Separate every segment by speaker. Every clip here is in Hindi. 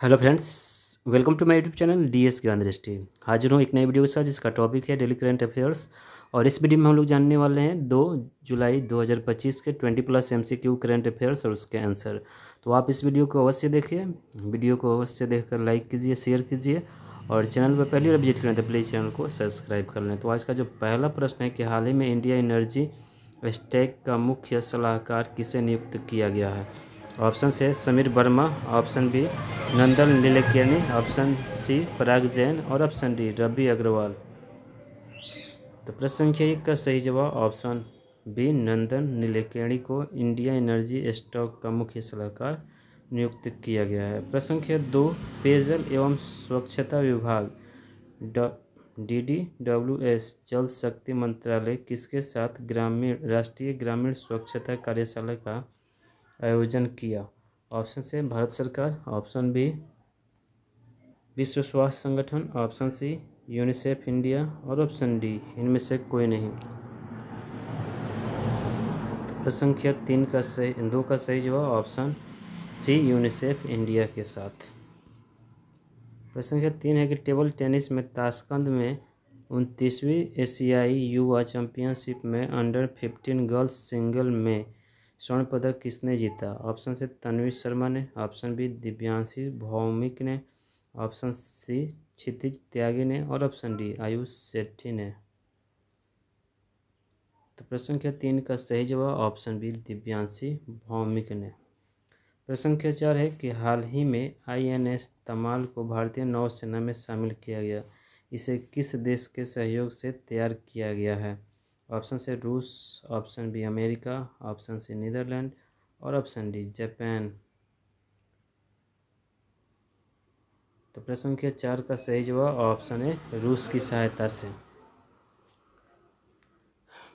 Speaker 1: Hello friends, welcome to my YouTube channel DS Gyan Drishti. हाजिर हूँ एक नई वीडियो के साथ जिसका टॉपिक है डेली करंट अफेयर्स। और इस वीडियो में हम लोग जानने वाले हैं 2 जुलाई 2025 के 20+ एमसीक्यू करंट अफेयर्स और उसके आंसर। तो आप इस वीडियो को अवश्य देखिए, वीडियो को अवश्य देखकर लाइक कीजिए, शेयर कीजिए और चैनल पर पहली बार विजिट करें तो प्लीज़ चैनल को सब्सक्राइब कर लें। तो आज का जो पहला प्रश्न है कि हाल ही में इंडिया एनर्जी स्टैक का मुख्य सलाहकार किसे नियुक्त किया गया है। ऑप्शन है समीर वर्मा, ऑप्शन बी नंदन नीलेकर्णी, ऑप्शन सी पराग जैन और ऑप्शन डी रवि अग्रवाल। तो प्रश्न संख्या 1 का सही जवाब ऑप्शन बी नंदन नीलेकर्णी को इंडिया एनर्जी स्टॉक का मुख्य सलाहकार नियुक्त किया गया है। प्रश्न संख्या 2, पेयजल एवं स्वच्छता विभाग DDWS जल शक्ति मंत्रालय किसके साथ राष्ट्रीय ग्रामीण स्वच्छता कार्यशाला का आयोजन किया। ऑप्शन से भारत सरकार, ऑप्शन बी विश्व स्वास्थ्य संगठन, ऑप्शन सी यूनिसेफ इंडिया और ऑप्शन डी इनमें से कोई नहीं। तो प्रश्न संख्या 2 का सही जवाब ऑप्शन सी यूनिसेफ इंडिया के साथ। प्रश्न संख्या 3 है कि टेबल टेनिस में ताशकंद में 29वीं एशियाई युवा चैंपियनशिप में अंडर-15 गर्ल्स सिंगल में स्वर्ण पदक किसने जीता। ऑप्शन से तन्वी शर्मा ने, ऑप्शन बी दिव्यांशी भौमिक ने, ऑप्शन सी क्षितिज त्यागी ने और ऑप्शन डी आयुष सेठी ने। तो प्रश्न संख्या 3 का सही जवाब ऑप्शन बी दिव्यांशी भौमिक ने। प्रश्न संख्या 4 है कि हाल ही में INS तमाल को भारतीय नौसेना में शामिल किया गया, इसे किस देश के सहयोग से तैयार किया गया है। ऑप्शन से रूस, option B America, option C Netherlands और ऑप्शन डी जापान। तो प्रश्न संख्या 4 का सही जवाब ऑप्शन है रूस की सहायता से।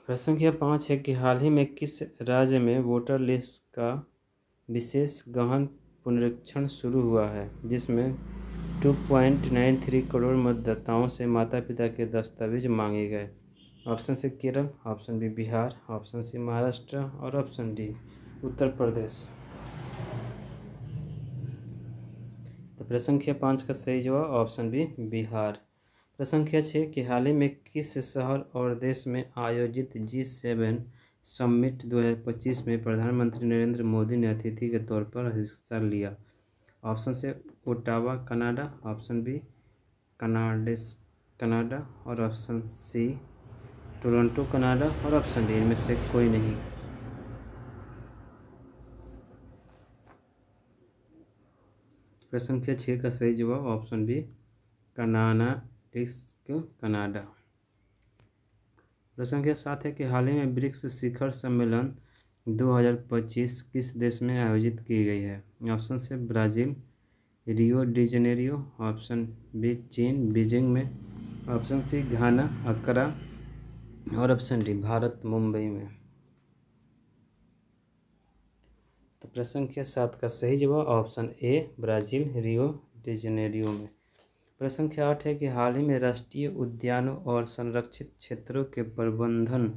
Speaker 1: प्रश्न संख्या 5 है कि हाल ही में किस राज्य में वोटर लिस्ट का विशेष गहन पुनरीक्षण शुरू हुआ है, जिसमें 2.93 करोड़ मतदाताओं से माता पिता के दस्तावेज मांगे गए। ऑप्शन से Kerala, option B Bihar, option C Maharashtra और ऑप्शन डी उत्तर प्रदेश। तो प्रश्न संख्या 5 का सही जवाब ऑप्शन बी बिहार। प्रश्न संख्या 6 कि हाल ही में किस शहर और देश में आयोजित G7 समिट 2025 में प्रधानमंत्री नरेंद्र मोदी ने अतिथि के तौर पर हिस्सा लिया। ऑप्शन से Ottawa Canada, option B Canada और ऑप्शन सी टोरंटो कनाडा और ऑप्शन डी इनमें से कोई नहीं। प्रश्न संख्या 6 का सही जवाब ऑप्शन बी कनाडा। प्रश्न संख्या 7 है कि हाल ही में ब्रिक्स शिखर सम्मेलन 2025 किस देश में आयोजित की गई है। ऑप्शन से Brazil Rio de Janeiro, option B चीन बीजिंग में, ऑप्शन सी घाना अक्रा और ऑप्शन डी भारत मुंबई में। तो प्रश्न संख्या 7 का सही जवाब option A Brazil Rio de Janeiro में। प्रश्न संख्या 8 है कि हाल ही में राष्ट्रीय उद्यानों और संरक्षित क्षेत्रों के प्रबंधन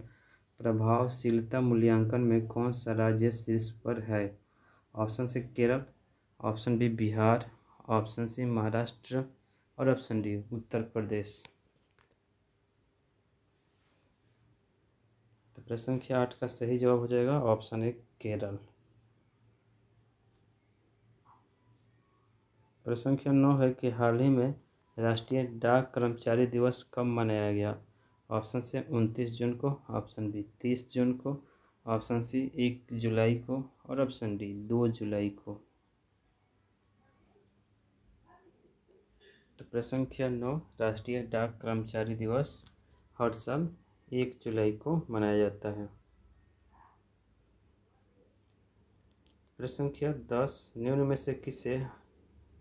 Speaker 1: प्रभावशीलता मूल्यांकन में कौन सा राज्य शीर्ष पर है। ऑप्शन से Kerala, option B Bihar, option C Maharashtra और ऑप्शन डी उत्तर प्रदेश। तो प्रश्न संख्या 8 का सही जवाब हो जाएगा ऑप्शन ए केरल। प्रश्न संख्या 9 है कि हाल ही में राष्ट्रीय डाक कर्मचारी दिवस कब मनाया गया। ऑप्शन से 29 जून को, ऑप्शन बी 30 जून को, ऑप्शन सी 1 जुलाई को और ऑप्शन डी 2 जुलाई को। तो प्रश्न संख्या 9 राष्ट्रीय डाक कर्मचारी दिवस हर साल 1 जुलाई को मनाया जाता है। प्रश्न संख्या 10 निम्न में से किसे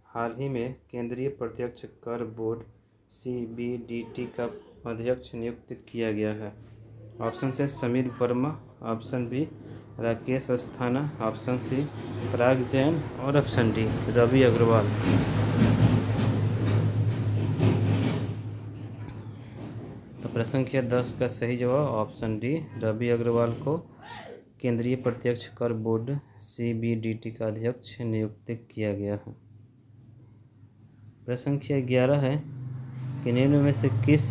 Speaker 1: हाल ही में केंद्रीय प्रत्यक्ष कर बोर्ड CBDT का अध्यक्ष नियुक्त किया गया है। ऑप्शन से Sameer Verma, option B Rakesh Asthana, option C Parag Jain और ऑप्शन डी रवि अग्रवाल। तो प्रश्न संख्या 10 का सही जवाब ऑप्शन डी रवि अग्रवाल को केंद्रीय प्रत्यक्ष कर बोर्ड CBDT का अध्यक्ष नियुक्त किया गया है। प्रश्न संख्या 11 है कि निम्न में से किस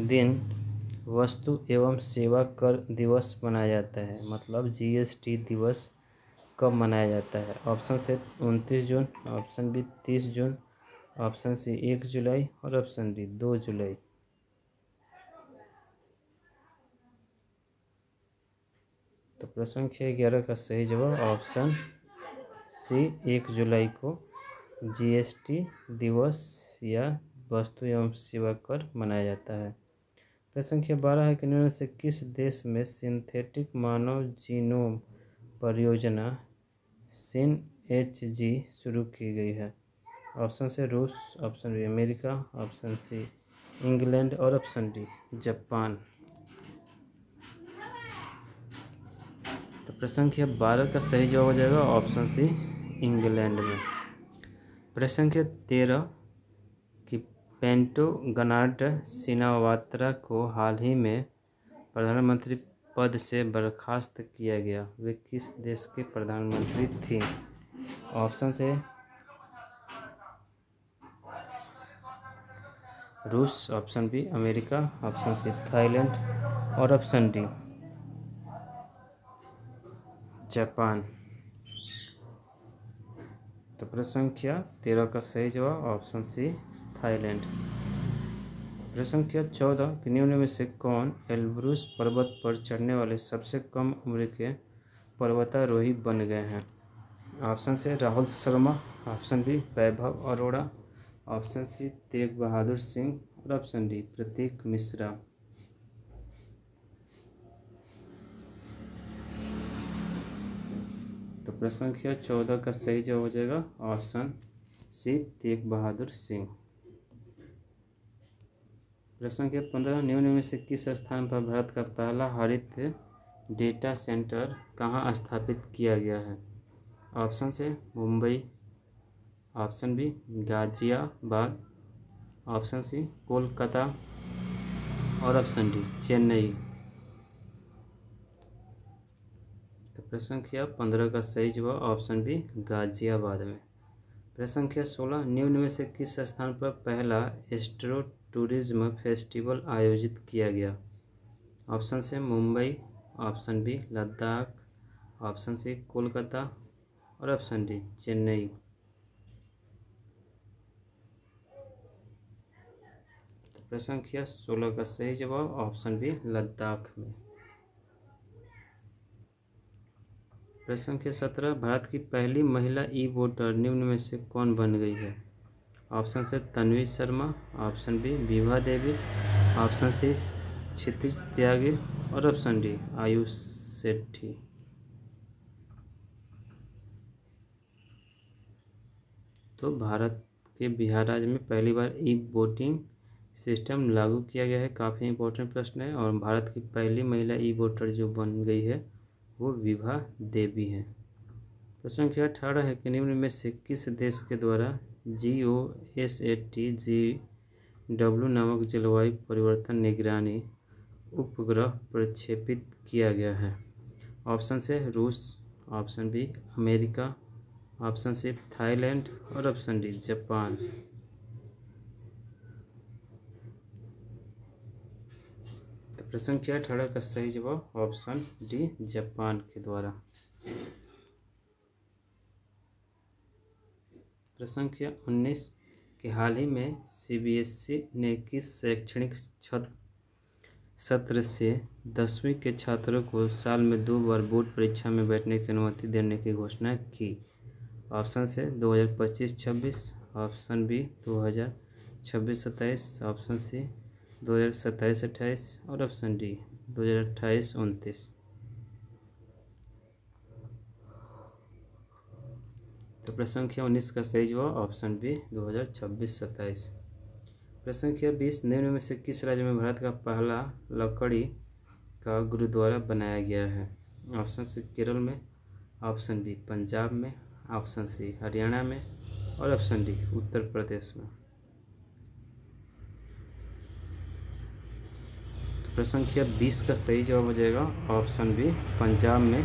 Speaker 1: दिन वस्तु एवं सेवा कर दिवस मनाया जाता है, मतलब जीएसटी दिवस कब मनाया जाता है। ऑप्शन से 29 जून, ऑप्शन बी 30 जून, ऑप्शन सी 1 जुलाई और ऑप्शन डी 2 जुलाई। तो प्रश्न संख्या 11 का सही जवाब ऑप्शन सी 1 जुलाई को जीएसटी दिवस या वस्तु एवं सेवा कर मनाया जाता है। प्रश्न संख्या 12 है कि निम्न से किस देश में सिंथेटिक मानव जीनोम परियोजना SynHG शुरू की गई है। ऑप्शन से रूस, option B America, option C England और ऑप्शन डी जापान। तो प्रश्न संख्या 12 का सही जवाब हो जाएगा ऑप्शन सी इंग्लैंड में। प्रश्न संख्या 13 कि पेंटो गनार्ड सिनावात्रा को हाल ही में प्रधानमंत्री पद से बर्खास्त किया गया, वे किस देश के प्रधानमंत्री थी। ऑप्शन से रूस, option B America, option C Thailand और ऑप्शन डी जापान। तो प्रश्न संख्या 13 का सही जवाब ऑप्शन सी थाईलैंड। प्रश्न संख्या 14 कि निम्न में से कौन एल्ब्रुस पर्वत पर चढ़ने वाले सबसे कम उम्र के पर्वतारोही बन गए हैं। ऑप्शन से राहुल शर्मा, ऑप्शन बी वैभव अरोड़ा, ऑप्शन सी तेग बहादुर सिंह और ऑप्शन डी प्रतीक मिश्रा। तो प्रश्न संख्या 14 का सही जवाब हो जाएगा ऑप्शन सी तेग बहादुर सिंह। प्रश्न संख्या 15 निम्न में से किस स्थान पर भारत का पहला हरित डेटा सेंटर कहाँ स्थापित किया गया है। ऑप्शन से Mumbai, option B Ghaziabad, option C Kolkata और ऑप्शन डी चेन्नई। तो प्रश्न संख्या 15 का सही जवाब ऑप्शन बी गाजियाबाद में। प्रश्न संख्या 16 निम्न में से किस स्थान पर पहला एस्ट्रो टूरिज्म फेस्टिवल आयोजित किया गया। ऑप्शन से Mumbai, option B Ladakh, option C Kolkata और ऑप्शन डी चेन्नई। तो प्रश्न संख्या 16 का सही जवाब ऑप्शन बी लद्दाख में। प्रश्न संख्या 17 भारत की पहली महिला ई वोटर निम्न में से कौन बन गई है। ऑप्शन से Tanvi Sharma, option B Vibha Devi, option C क्षितिज त्यागी और ऑप्शन डी आयुष सेठी। तो भारत के बिहार राज्य में पहली बार ई वोटिंग सिस्टम लागू किया गया है। काफ़ी इंपॉर्टेंट प्रश्न है और भारत की पहली महिला ई वोटर जो बन गई है वो विभा देवी है। प्रश्न संख्या 18 है कि निम्न में से किस देश के द्वारा GOSAT-GW नामक जलवायु परिवर्तन निगरानी उपग्रह प्रक्षेपित किया गया है। ऑप्शन से रूस, option B America, option C Thailand और ऑप्शन डी जापान। तो प्रश्न संख्या 18 का सही जवाब ऑप्शन डी जापान के द्वारा। प्रश्न संख्या 19 कि हाल ही में CBSE ने किस शैक्षणिक सत्र से 10वीं के छात्रों को साल में 2 बार बोर्ड परीक्षा में बैठने की अनुमति देने की घोषणा की। ऑप्शन से 2025-26, ऑप्शन बी 2026-27, ऑप्शन सी 2027-28 और ऑप्शन डी 2028-29। तो प्रश्न संख्या 19 का सही जवाब ऑप्शन बी 2026-27। प्रश्न संख्या 20 निम्न में से किस राज्य में भारत का पहला लकड़ी का गुरुद्वारा बनाया गया है। ऑप्शन सी केरल में, ऑप्शन बी पंजाब में, ऑप्शन सी हरियाणा में और ऑप्शन डी उत्तर प्रदेश में। तो प्रश्न संख्या 20 का सही जवाब हो जाएगा ऑप्शन बी पंजाब में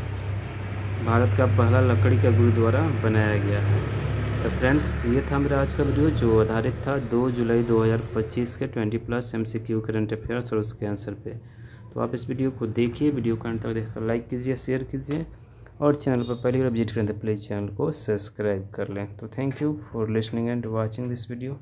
Speaker 1: भारत का पहला लकड़ी का गुरुद्वारा बनाया गया है। तो फ्रेंड्स ये था मेरा आज का वीडियो जो आधारित था 2 जुलाई 2025 के 20+ MCQ करंट अफेयर्स और उसके आंसर पे। तो आप इस वीडियो को देखिए, वीडियो को अंत तक देखकर लाइक कीजिए, शेयर कीजिए और चैनल पर पहली बार विजिट करें तो प्लीज़ चैनल को सब्सक्राइब कर लें। तो thank you for listening and watching this video.